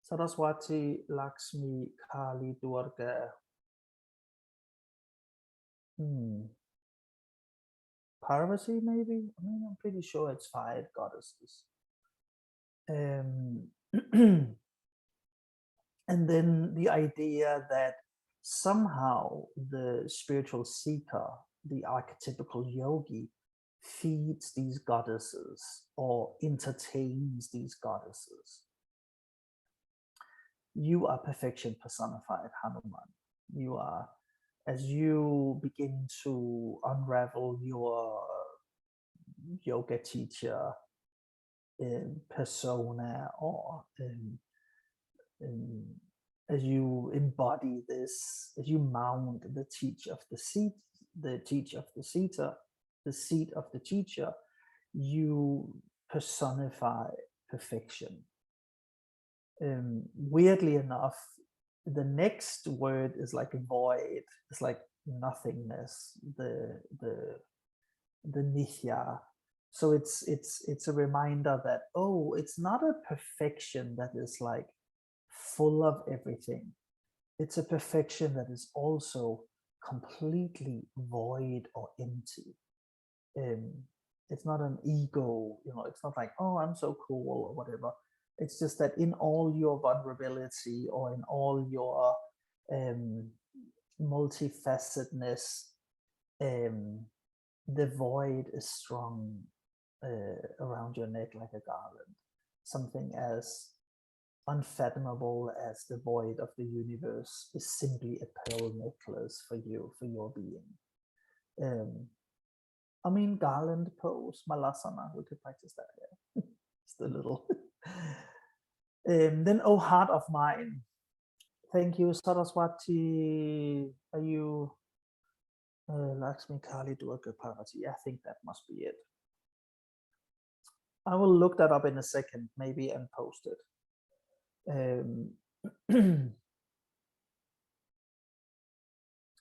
Saraswati, Lakshmi, Kali, Durga. Parvati, maybe? I mean, I'm pretty sure it's 5 goddesses. And then the idea that somehow the spiritual seeker, the archetypical yogi, feeds these goddesses or entertains these goddesses. You are perfection personified, Hanuman. You are, as you begin to unravel your yoga teacher persona, or as you embody this, as you mount the teach of the seat, the teach of the seater, the seat of the teacher, you personify perfection. Weirdly enough, the next word is like void. It's like nothingness, the nithya. So it's a reminder that, oh, it's not a perfection that is like full of everything. It's a perfection that is also completely void or empty. It's not an ego, it's not like, oh, I'm so cool or whatever. It's just that in all your vulnerability or in all your multifacetedness, the void is strong around your neck like a garland. Something as unfathomable as the void of the universe is simply a pearl necklace for you, for your being. I mean, garland pose, malasana, we could practice that here. Just a little. Then, oh heart of mine. Thank you, Saraswati. Are you Lakshmi, Kali, Durga, Parvati? I think that must be it. I will look that up in a second, maybe, and post it.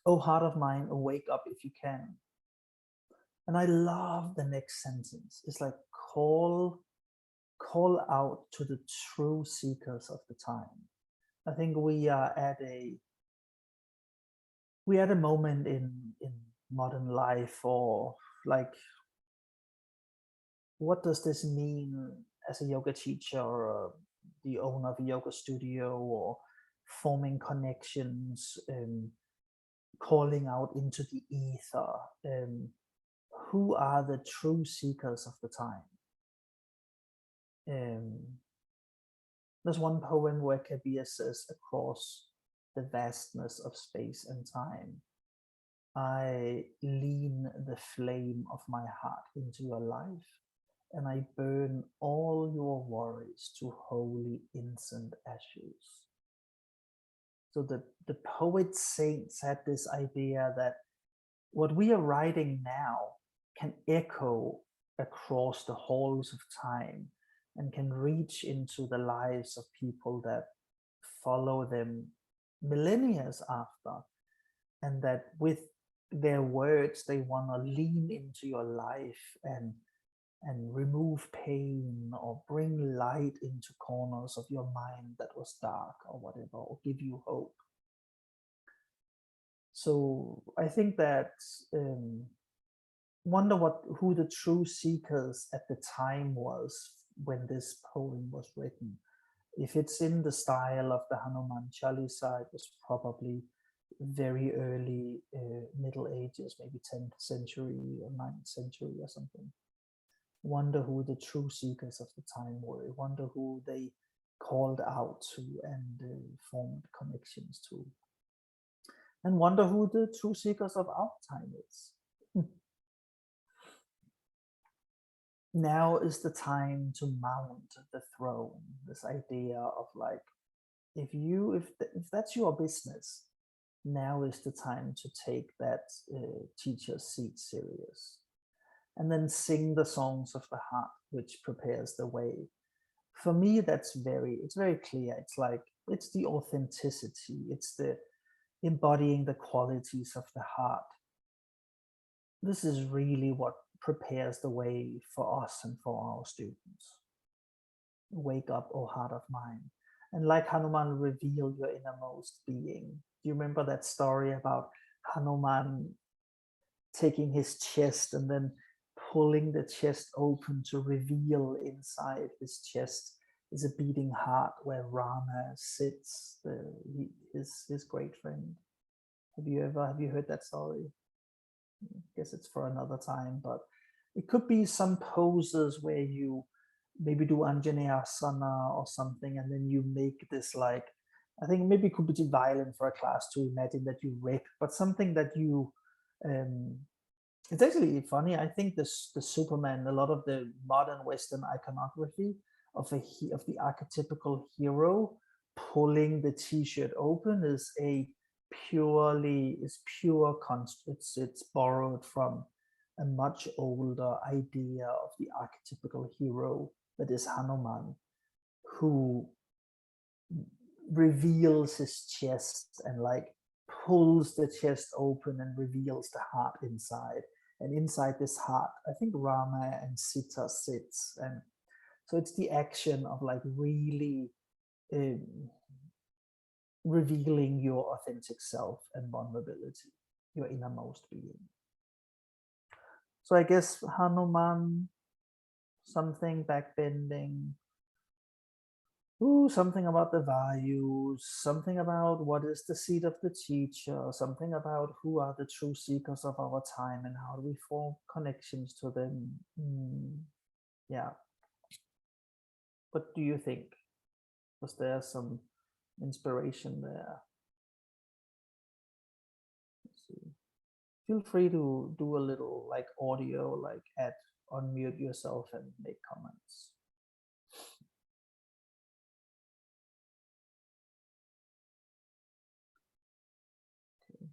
Oh heart of mine, wake up if you can. And I love the next sentence. It's like call out to the true seekers of the time. I think we are at a moment in modern life, or like, what does this mean as a yoga teacher or the owner of a yoga studio, or forming connections, calling out into the ether? Who are the true seekers of the time? There's one poem where Kabir says, across the vastness of space and time, I lean the flame of my heart into your life, and I burn all your worries to holy incense ashes. So the poet saints had this idea that what we are writing now can echo across the halls of time and can reach into the lives of people that follow them millennia after, and that with their words they want to lean into your life and remove pain, or bring light into corners of your mind that was dark or whatever, or give you hope. So I think that wonder who the true seekers at the time was when this poem was written. If it's in the style of the Hanuman Chalisa, it was probably very early Middle Ages, maybe 10th century or 9th century or something. Wonder who the true seekers of the time were. Wonder who they called out to and formed connections to. And wonder who the true seekers of our time is. Now is the time to mount the throne. This idea of like, if that's your business, now is the time to take that teacher's seat serious, and then sing the songs of the heart, which prepares the way. For me, it's very clear. It's like, it's the authenticity. It's the embodying the qualities of the heart. This is really what prepares the way for us and for our students. Wake up, O heart of mine. And like Hanuman, reveal your innermost being. Do you remember that story about Hanuman taking his chest and then pulling the chest open to reveal inside his chest is a beating heart where Rama sits, his great friend. Have you heard that story? I guess it's for another time, but it could be some poses where you maybe do Anjaneyasana or something, and then you make this, like, I think maybe it could be too violent for a class to imagine that you rip, but something that you, it's actually funny. I think the Superman, a lot of the modern Western iconography of the archetypical hero pulling the t-shirt open is it's borrowed from a much older idea of the archetypical hero that is Hanuman, who reveals his chest and like pulls the chest open and reveals the heart inside. And inside this heart, I think Rama and Sita sits. And so it's the action of like really revealing your authentic self and vulnerability, your innermost being. So I guess Hanuman, something backbending, something about the values, something about what is the seat of the teacher, something about who are the true seekers of our time and how do we form connections to them. Yeah. What do you think? Was there some inspiration there? Let's see. Feel free to do a little like audio, like unmute yourself and make comments. Okay.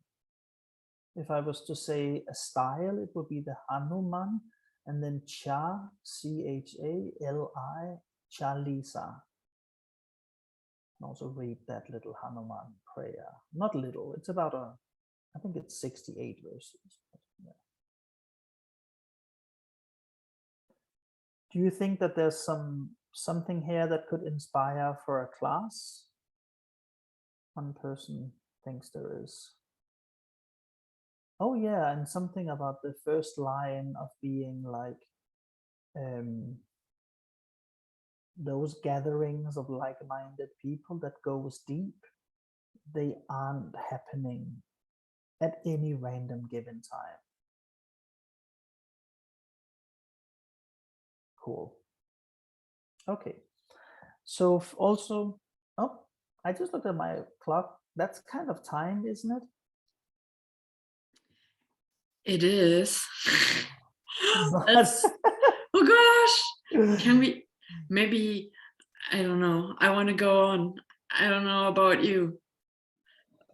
If I was to say a style, it would be the Hanuman and then Chali, Chalisa. And also read that little Hanuman prayer. Not little, it's about I think it's 68 verses. Yeah. Do you think that there's something here that could inspire for a class? One person thinks there is. Oh yeah, and something about the first line of being like those gatherings of like-minded people that goes deep. They aren't happening at any random given time. Cool. Okay. So also, oh, I just looked at my clock. That's kind of time, isn't it? It is. But Oh gosh. Can we maybe, I don't know. I want to go on. I don't know about you.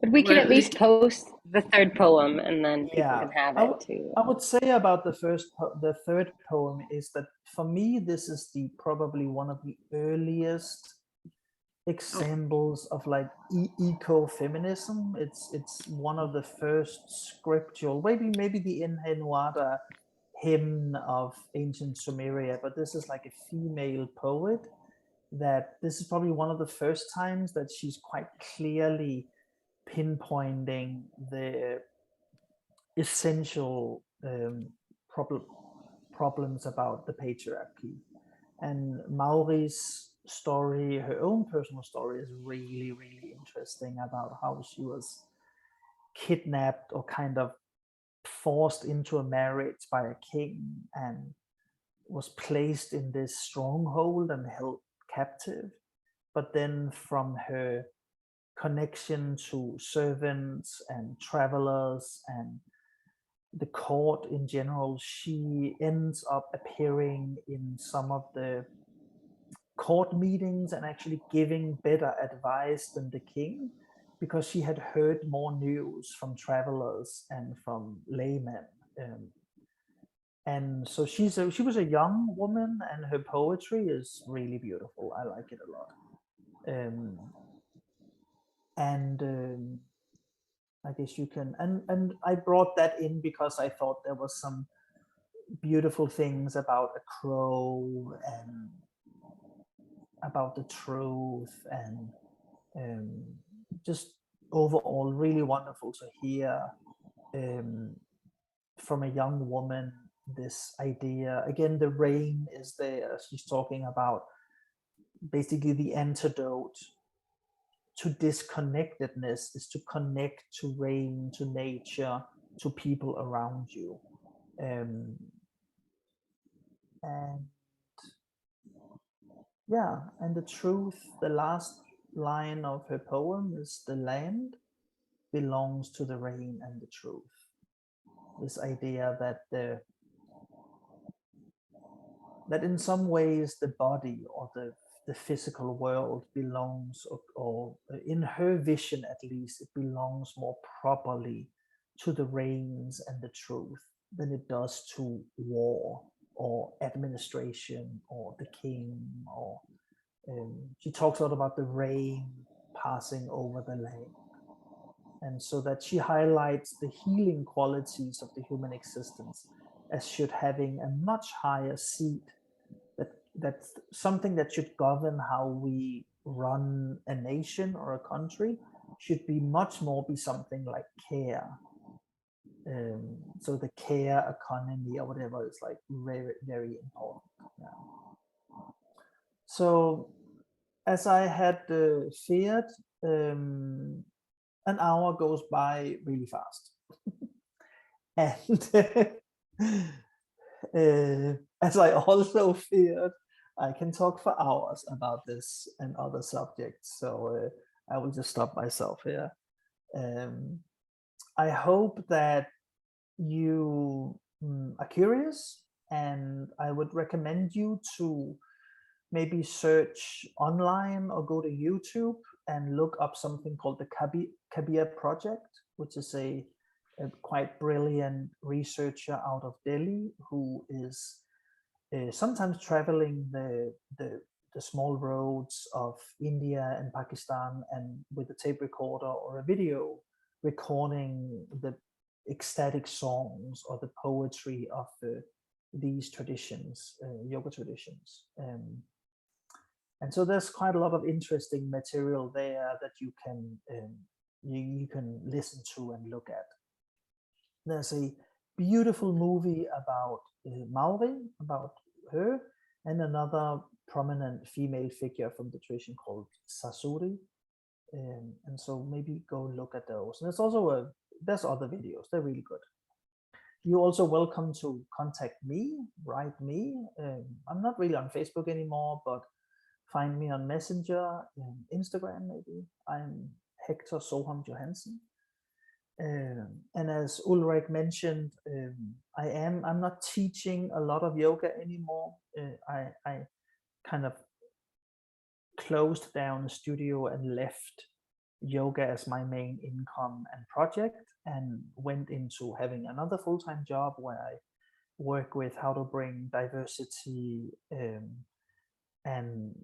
But we can at least post the third poem and then people can have it too. I would say about the third poem is that for me, this is probably one of the earliest examples of like ecofeminism. It's one of the first scriptural, maybe the Inhenuada hymn of ancient Sumeria, but this is like a female poet that this is probably one of the first times that she's quite clearly pinpointing the essential problems about the patriarchy. And Mauri's story, her own personal story, is really, really interesting about how she was kidnapped or kind of forced into a marriage by a king and was placed in this stronghold and held captive. But then from her connection to servants and travelers and the court in general, she ends up appearing in some of the court meetings and actually giving better advice than the king, because she had heard more news from travelers and from laymen. And so she was a young woman, and her poetry is really beautiful. I like it a lot. I guess you can, and I brought that in because I thought there was some beautiful things about a crow and about the truth, and just overall really wonderful to hear from a young woman this idea. Again, the rain is there. She's talking about basically the antidote to disconnectedness is to connect to rain, to nature, to people around you. And yeah, and the truth, the last line of her poem is, the land belongs to the rain and the truth. This idea that that in some ways the body or the physical world belongs, or in her vision at least, it belongs more properly to the rains and the truth than it does to war or administration or the king. Or she talks a lot about the rain passing over the land, and so that she highlights the healing qualities of the human existence as should having a much higher seat, that's something that should govern how we run a nation or a country, should be much more be something like care. So the care economy or whatever is like very, very important. Yeah. So as I had feared, an hour goes by really fast. And as I also feared, I can talk for hours about this and other subjects, so I will just stop myself here. I hope that you are curious, and I would recommend you to maybe search online or go to YouTube and look up something called the Kabir project, which is a quite brilliant researcher out of Delhi who is sometimes traveling the small roads of India and Pakistan, and with a tape recorder or a video recording the ecstatic songs or the poetry of these traditions, yoga traditions. And so there's quite a lot of interesting material there that you can listen to and look at. There's a beautiful movie about Maori, about her, and another prominent female figure from the tradition called Sasuri. And so maybe go look at those. And there's also there's other videos, they're really good. You're also welcome to contact me, write me. I'm not really on Facebook anymore, but find me on Messenger, Instagram maybe. I'm Hector Soham Johansen. And as Ulrich mentioned, I'm not teaching a lot of yoga anymore. I kind of closed down the studio and left yoga as my main income and project, and went into having another full-time job where I work with how to bring diversity and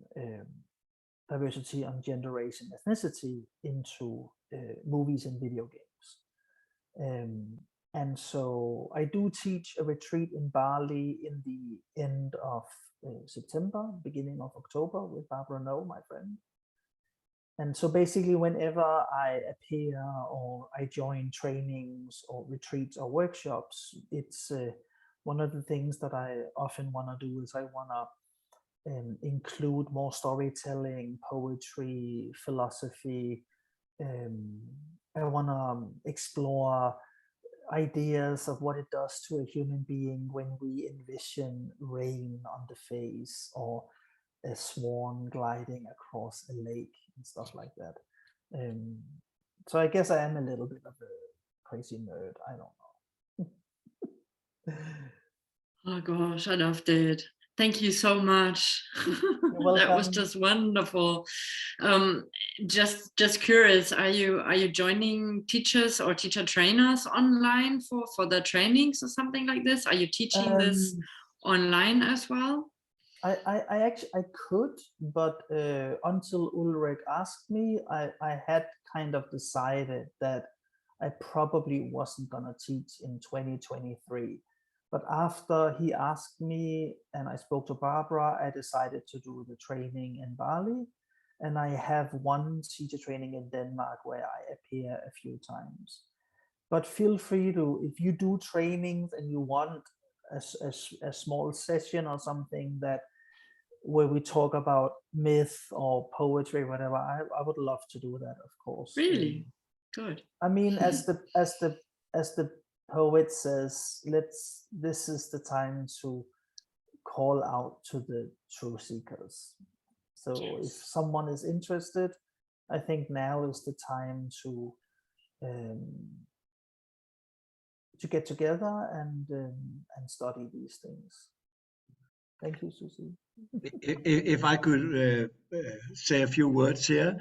diversity on gender, race, and ethnicity into movies and video games. And so I do teach a retreat in Bali in the end of September, beginning of October, with Barbara No, my friend. And so basically, whenever I appear or I join trainings or retreats or workshops, it's one of the things that I often want to do is I want to include more storytelling, poetry, philosophy. I want to explore ideas of what it does to a human being when we envision rain on the face or a swan gliding across a lake and stuff like that. So I guess I am a little bit of a crazy nerd. I don't know. Oh gosh, I loved it. Thank you so much. That was just wonderful. Just curious, are you joining teachers or teacher trainers online for the trainings or something like this? Are you teaching this online as well? I actually could, but until Ulrich asked me, I had kind of decided that I probably wasn't gonna teach in 2023. But after he asked me and I spoke to Barbara, I decided to do the training in Bali. And I have one teacher training in Denmark where I appear a few times. But feel free to, if you do trainings and you want a small session or something that where we talk about myth or poetry, whatever, I would love to do that, of course. Really? Good. I mean, as the poet says, this is the time to call out to the truth seekers. So Yes. if someone is interested, I think now is the time to get together and study these things. Thank you, Susie. If I could say a few words here,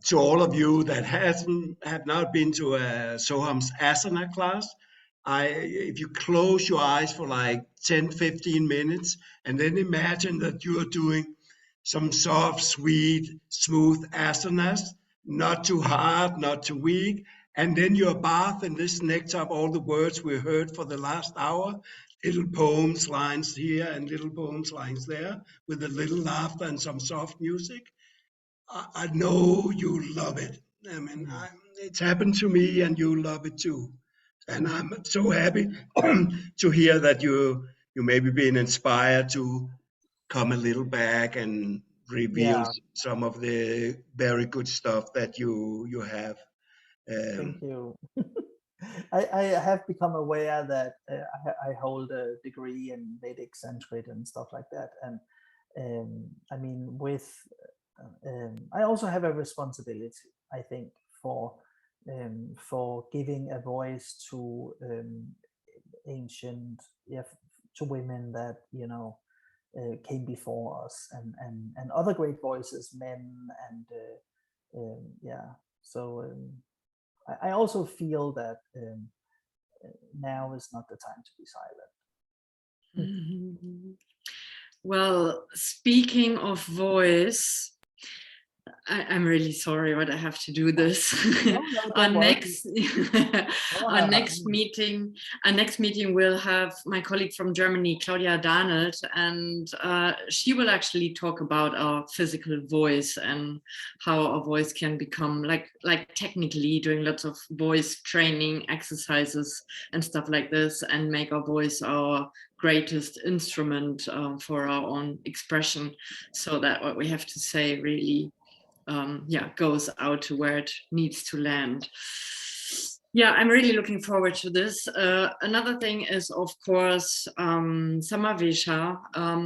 to all of you that have not been to a Soham's asana class, if you close your eyes for like 10-15 minutes and then imagine that you are doing some soft, sweet, smooth asanas, not too hard, not too weak, and then you bath in this nectar of all the words we heard for the last hour, little poems, lines here and little poems, lines there, with a little laughter and some soft music. I know you love it. I mean, it's happened to me and you love it too. And I'm so happy to hear that you maybe been inspired to come a little back and reveal some of the very good stuff that you have. Thank you. I have become aware that I hold a degree in Vedic Sanskrit and stuff like that, and I mean, I also have a responsibility, I think, for giving a voice to ancient, to women that came before us, and other great voices, men, and so. I also feel that now is not the time to be silent. Mm-hmm. Well, speaking of voice, I'm really sorry, but I have to do this. Our next meeting will have my colleague from Germany, Claudia Darnelt, and she will actually talk about our physical voice and how our voice can become like technically doing lots of voice training exercises and stuff like this, and make our voice our greatest instrument for our own expression, so that what we have to say really goes out to where it needs to land. Yeah, I'm really looking forward to this. Another thing is, of course, Samavesha,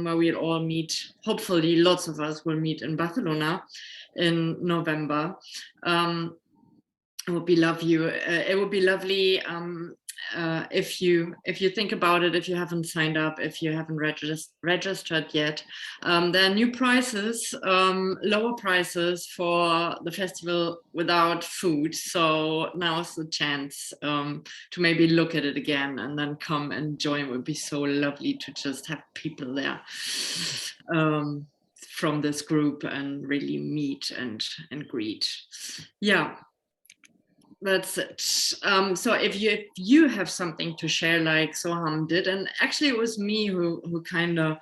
where we'll all meet. Hopefully, lots of us will meet in Barcelona in November. It would be lovely. It would be lovely if you think about it. If you haven't signed up, if you haven't registered yet, there are new prices, lower prices for the festival without food. So now's the chance to maybe look at it again and then come and join. It would be so lovely to just have people there from this group and really meet and greet. Yeah. That's it. So if you have something to share like Soham did, and actually it was me who kind of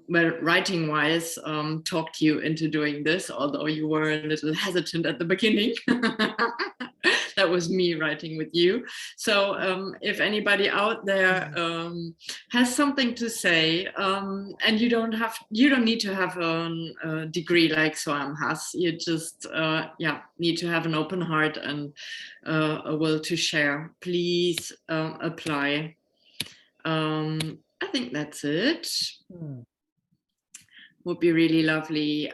well, writing wise, talked you into doing this, although you were a little hesitant at the beginning. That was me writing with you. So if anybody out there has something to say, and you don't need to have a degree like Soham has, you just need to have an open heart and a will to share. Please apply. I think that's it. Would be really lovely.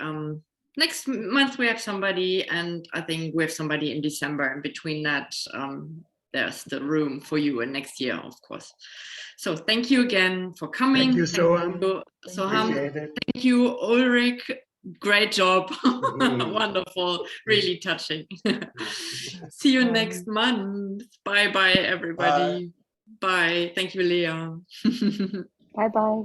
Next month we have somebody, and I think we have somebody in December. And between that, there's the room for you, and next year, of course. So thank you again for coming. Thank you, Soham. Soham. Thank you, Ulrich. Great job. Wonderful. Really touching. See you next month. Bye bye, everybody. Bye. Thank you, Leah. Bye bye.